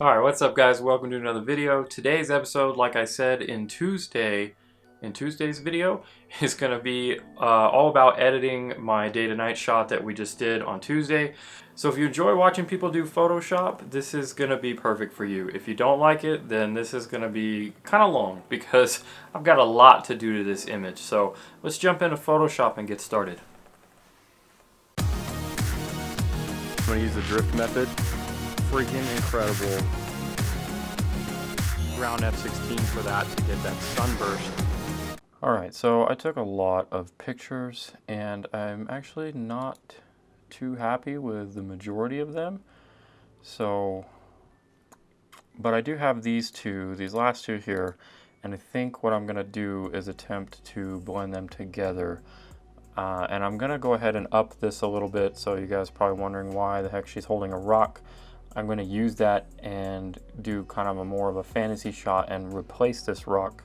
Alright, what's up guys? Welcome to another video. Today's episode, like I said in Tuesday's video, is going to be all about editing my day to night shot that we just did on Tuesday. So if you enjoy watching people do Photoshop, this is going to be perfect for you. If you don't like it, then this is going to be kind of long because I've got a lot to do to this image. So let's jump into Photoshop and get started. I'm going to use the drift method. Freaking incredible. Round F16 for that to get that sunburst. Alright, so I took a lot of pictures and I'm actually not too happy with the majority of them. So, but I do have these last two here, and I think what I'm going to do is attempt to blend them together. And I'm going to go ahead and up this a little bit, so you guys are probably wondering why the heck she's holding a rock. I'm going to use that and do kind of more of a fantasy shot and replace this rock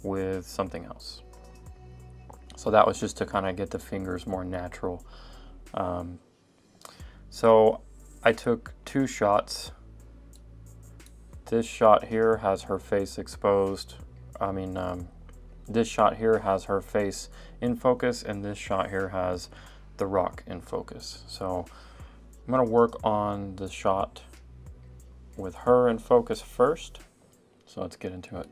with something else. So that was just to kind of get the fingers more natural. So I took two shots. This shot here has her face exposed. This shot here has her face in focus, and this shot here has the rock in focus. So I'm going to work on the shot with her in focus first. So let's get into it.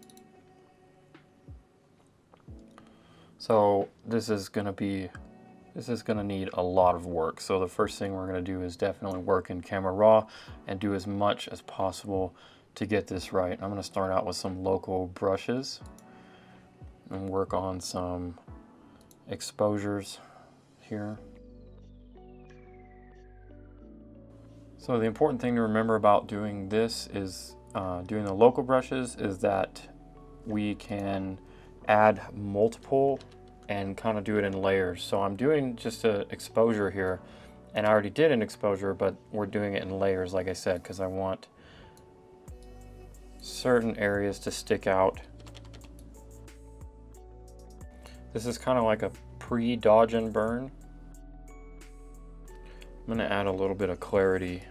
So this is going to need a lot of work. So the first thing we're going to do is definitely work in Camera Raw and do as much as possible to get this right. I'm going to start out with some local brushes and work on some exposures here. So the important thing to remember about doing this is, doing the local brushes, is that we can add multiple and kind of do it in layers. So I'm doing just an exposure here, and I already did an exposure, but we're doing it in layers, like I said, because I want certain areas to stick out. This is kind of like a pre-dodge and burn. I'm going to add a little bit of clarity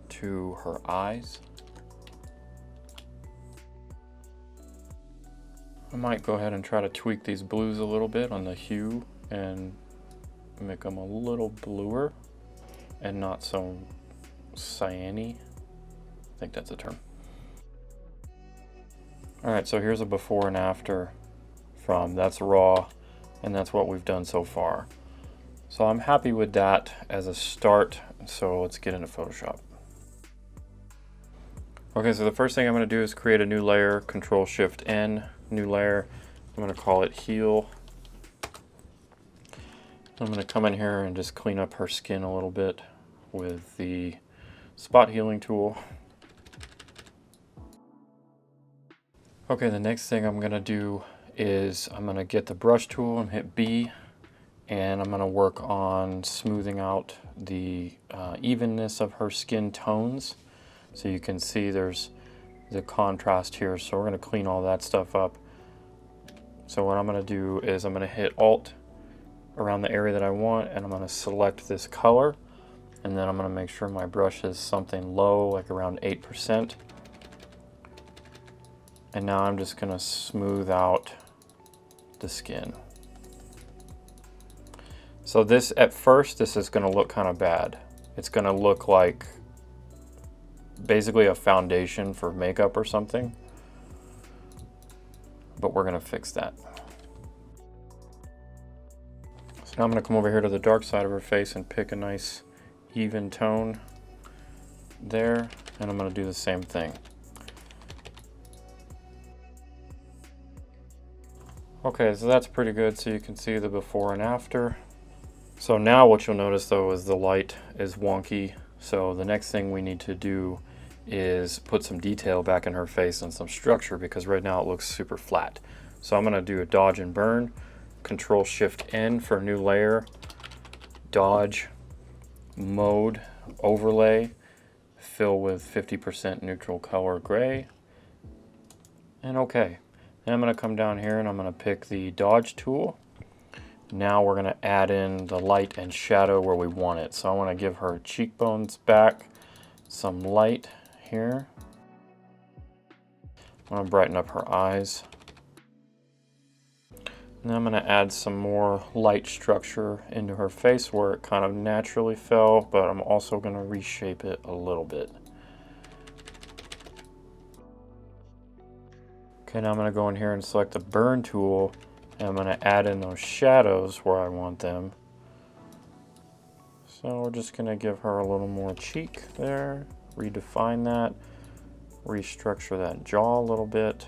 to her eyes. I might go ahead and try to tweak these blues a little bit on the hue and make them a little bluer and not so cyany. I think that's a term. Alright, so here's a before and after from that's raw, and that's what we've done so far. So I'm happy with that as a start, so let's get into Photoshop. Okay, so the first thing I'm going to do is create a new layer, Control-Shift-N, new layer. I'm going to call it Heal. I'm going to come in here and just clean up her skin a little bit with the spot healing tool. Okay, the next thing I'm going to do is I'm going to get the brush tool and hit B, and I'm going to work on smoothing out the evenness of her skin tones. So you can see there's the contrast here, so we're going to clean all that stuff up. So what I'm going to do is I'm going to hit Alt around the area that I want, and I'm going to select this color, and then I'm going to make sure my brush is something low, like around 8%. And now I'm just going to smooth out the skin. So this, at first, this is going to look kind of bad. It's going to look like basically a foundation for makeup or something, but we're going to fix that. So now I'm going to come over here to the dark side of her face and pick a nice even tone there, and I'm going to do the same thing. Okay, so that's pretty good. So you can see the before and after. So now what you'll notice though is the light is wonky. So the next thing we need to do is put some detail back in her face and some structure, because right now it looks super flat. So I'm going to do a dodge and burn, Control-Shift-N for a new layer, dodge, mode, overlay, fill with 50% neutral color gray, and okay. Then I'm going to come down here and I'm going to pick the dodge tool. Now we're going to add in the light and shadow where we want it. So I want to give her cheekbones back, some light here. I'm going to brighten up her eyes. And I'm going to add some more light structure into her face where it kind of naturally fell, but I'm also going to reshape it a little bit. Okay, now I'm going to go in here and select the burn tool, and I'm going to add in those shadows where I want them. So we're just going to give her a little more cheek there, redefine that, restructure that jaw a little bit.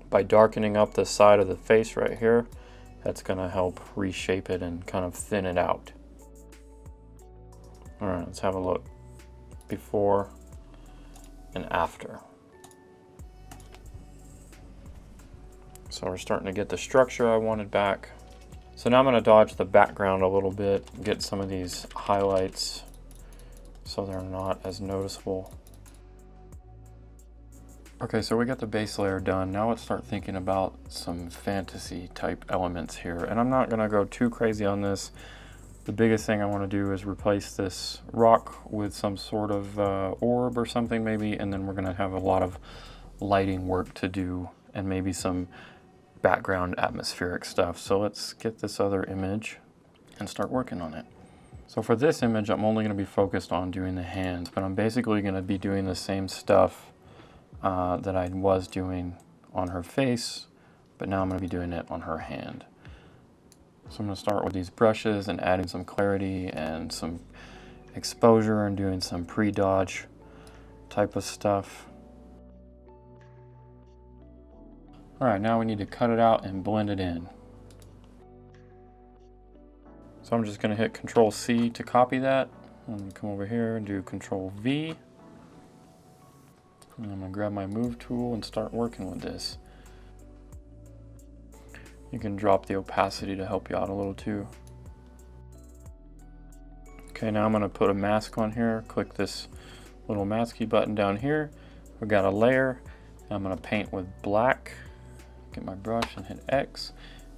By darkening up the side of the face right here, that's going to help reshape it and kind of thin it out. All right, let's have a look before and after. So we're starting to get the structure I wanted back. So now I'm going to dodge the background a little bit, get some of these highlights so they're not as noticeable. Okay, so we got the base layer done. Now let's start thinking about some fantasy type elements here. And I'm not going to go too crazy on this. The biggest thing I want to do is replace this rock with some sort of orb or something maybe, and then we're going to have a lot of lighting work to do and maybe some background atmospheric stuff. So let's get this other image and start working on it. So for this image, I'm only going to be focused on doing the hands, but I'm basically going to be doing the same stuff that I was doing on her face, but now I'm going to be doing it on her hand. So I'm going to start with these brushes and adding some clarity and some exposure and doing some pre-dodge type of stuff. All right, now we need to cut it out and blend it in. So I'm just going to hit Control C to copy that. I'm going to come over here and do Control V. And I'm going to grab my Move tool and start working with this. You can drop the opacity to help you out a little too. Okay, now I'm going to put a mask on here. Click this little masky button down here. We've got a layer. I'm going to paint with black. Get my brush and hit X,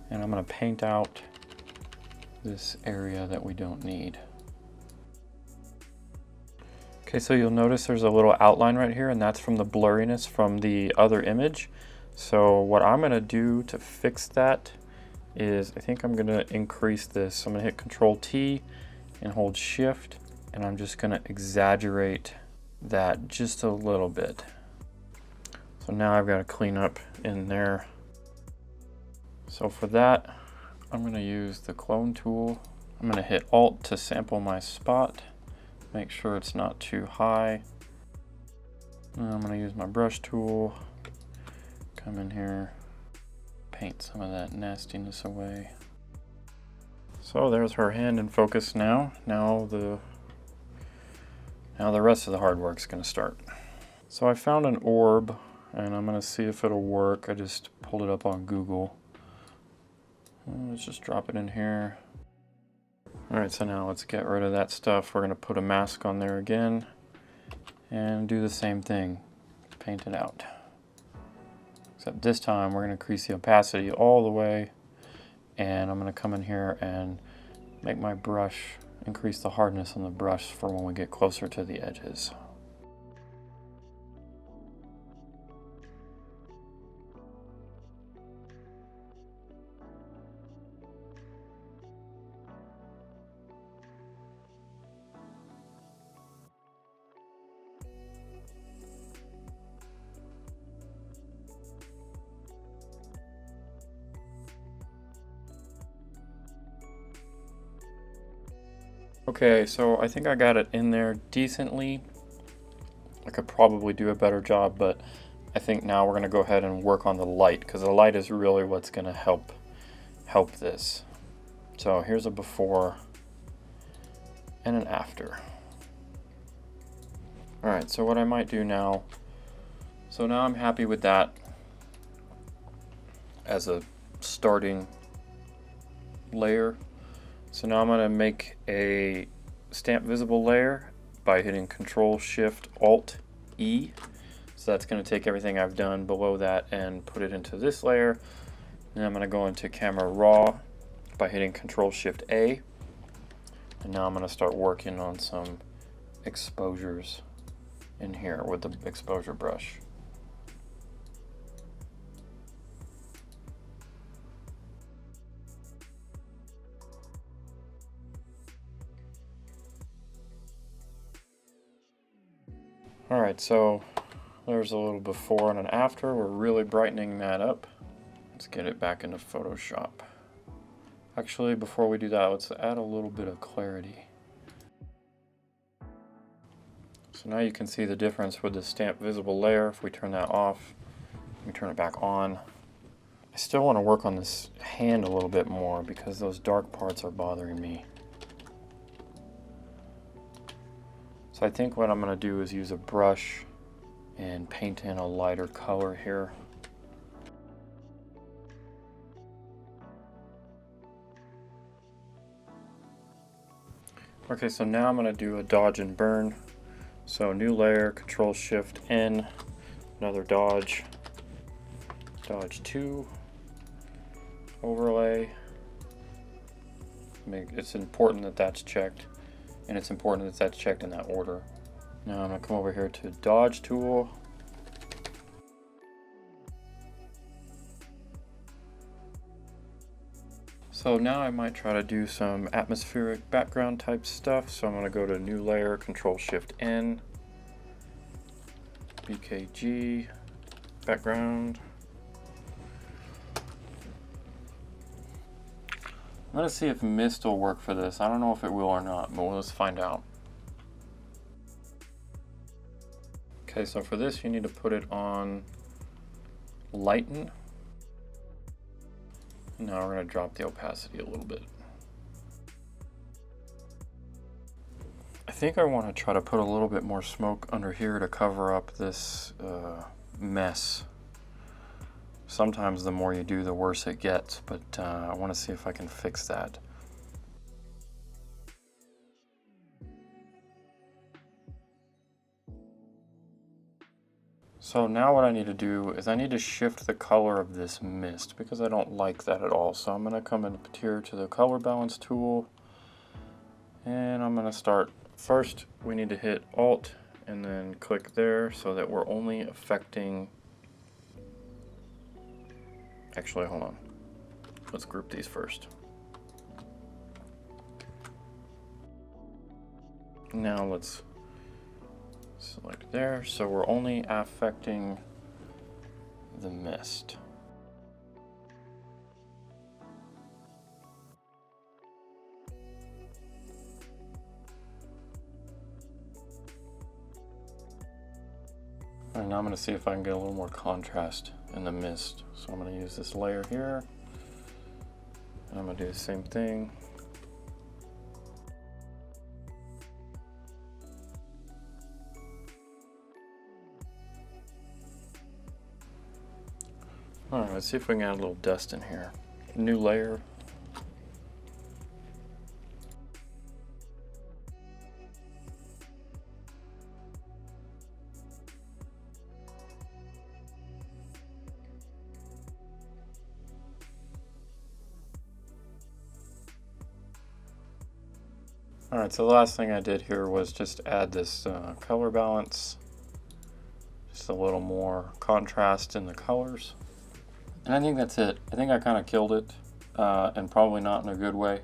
and I'm going to paint out this area that we don't need. Okay, so you'll notice there's a little outline right here, and that's from the blurriness from the other image. So what I'm going to do to fix that is I think I'm going to increase this. So I'm going to hit Control T and hold Shift, and I'm just going to exaggerate that just a little bit. So now I've got to clean up in there. So for that, I'm going to use the clone tool. I'm going to hit Alt to sample my spot. Make sure it's not too high. And I'm going to use my brush tool. Come in here, paint some of that nastiness away. So there's her hand in focus now. Now the rest of the hard work is going to start. So I found an orb, and I'm going to see if it'll work. I just pulled it up on Google. Let's just drop it in here. All right, so now let's get rid of that stuff. We're going to put a mask on there again and do the same thing. Paint it out. Except this time we're going to increase the opacity all the way, and I'm going to come in here and make my brush, increase the hardness on the brush for when we get closer to the edges. Okay, so I think I got it in there decently. I could probably do a better job, but I think now we're going to go ahead and work on the light, because the light is really what's going to help this. So here's a before and an after. All right, so what I might do now, so now I'm happy with that as a starting layer. So now I'm going to make a stamp visible layer by hitting Control Shift Alt E. So that's going to take everything I've done below that and put it into this layer. And I'm going to go into Camera Raw by hitting Control Shift A. And now I'm going to start working on some exposures in here with the exposure brush. Alright, so there's a little before and an after. We're really brightening that up. Let's get it back into Photoshop. Actually, before we do that, let's add a little bit of clarity. So now you can see the difference with the stamp visible layer. If we turn that off, we turn it back on. I still want to work on this hand a little bit more because those dark parts are bothering me. So I think what I'm going to do is use a brush and paint in a lighter color here. Okay, so now I'm going to do a dodge and burn. So new layer, Control Shift N, another dodge, dodge 2, overlay. It's important that that's checked, and it's important that that's checked in that order. Now I'm going to come over here to dodge tool. So now I might try to do some atmospheric background type stuff. So I'm going to go to new layer, Control Shift N, BKG, background. I'm going to see if mist will work for this. I don't know if it will or not, but let's find out. Okay, so for this you need to put it on lighten. Now we're going to drop the opacity a little bit. I think I want to try to put a little bit more smoke under here to cover up this mess. Sometimes the more you do, the worse it gets, but I want to see if I can fix that. So now what I need to do is I need to shift the color of this mist because I don't like that at all. So I'm going to come in here to the color balance tool and I'm going to start. First we need to hit Alt and then click there so that we're only affecting. Actually, hold on. Let's group these first. Now let's select there, so we're only affecting the mist. And now I'm going to see if I can get a little more contrast in the mist. So I'm going to use this layer here, and I'm going to do the same thing. Alright, let's see if we can add a little dust in here. New layer. Alright, so the last thing I did here was just add this color balance. Just a little more contrast in the colors. And I think that's it. I think I kind of killed it, and probably not in a good way.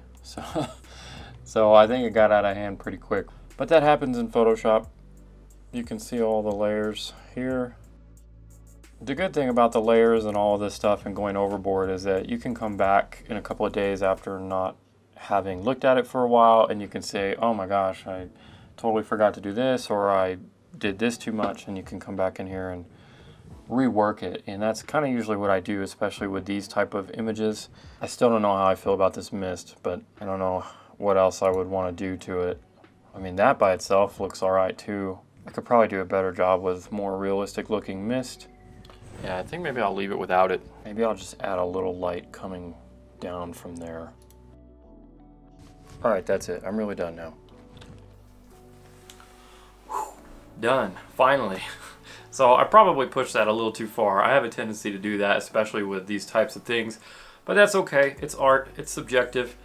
So I think it got out of hand pretty quick. But that happens in Photoshop. You can see all the layers here. The good thing about the layers and all of this stuff and going overboard is that you can come back in a couple of days after not having looked at it for a while, and you can say, oh my gosh, I totally forgot to do this, or I did this too much, and you can come back in here and rework it. And that's kind of usually what I do, especially with these type of images. I still don't know how I feel about this mist, but I don't know what else I would want to do to it. I mean, that by itself looks all right too. I could probably do a better job with more realistic looking mist. Yeah, I think maybe I'll leave it without it. Maybe I'll just add a little light coming down from there. All right, that's it. I'm really done now. Whew. Done, finally. So I probably pushed that a little too far. I have a tendency to do that, especially with these types of things, but that's okay. It's art, it's subjective.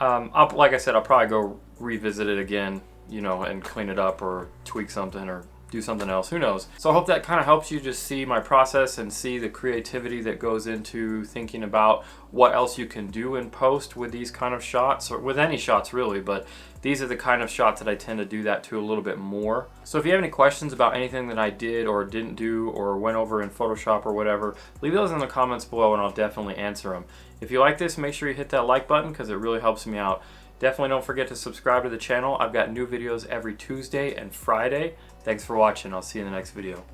Like I said, I'll probably go revisit it again, you know, and clean it up or tweak something or do something else, who knows. So I hope that kind of helps you just see my process and see the creativity that goes into thinking about what else you can do in post with these kind of shots, or with any shots really, but these are the kind of shots that I tend to do that to a little bit more. So if you have any questions about anything that I did or didn't do or went over in Photoshop or whatever, leave those in the comments below and I'll definitely answer them. If you like this, make sure you hit that like button because it really helps me out. Definitely don't forget to subscribe to the channel. I've got new videos every Tuesday and Friday. Thanks for watching. I'll see you in the next video.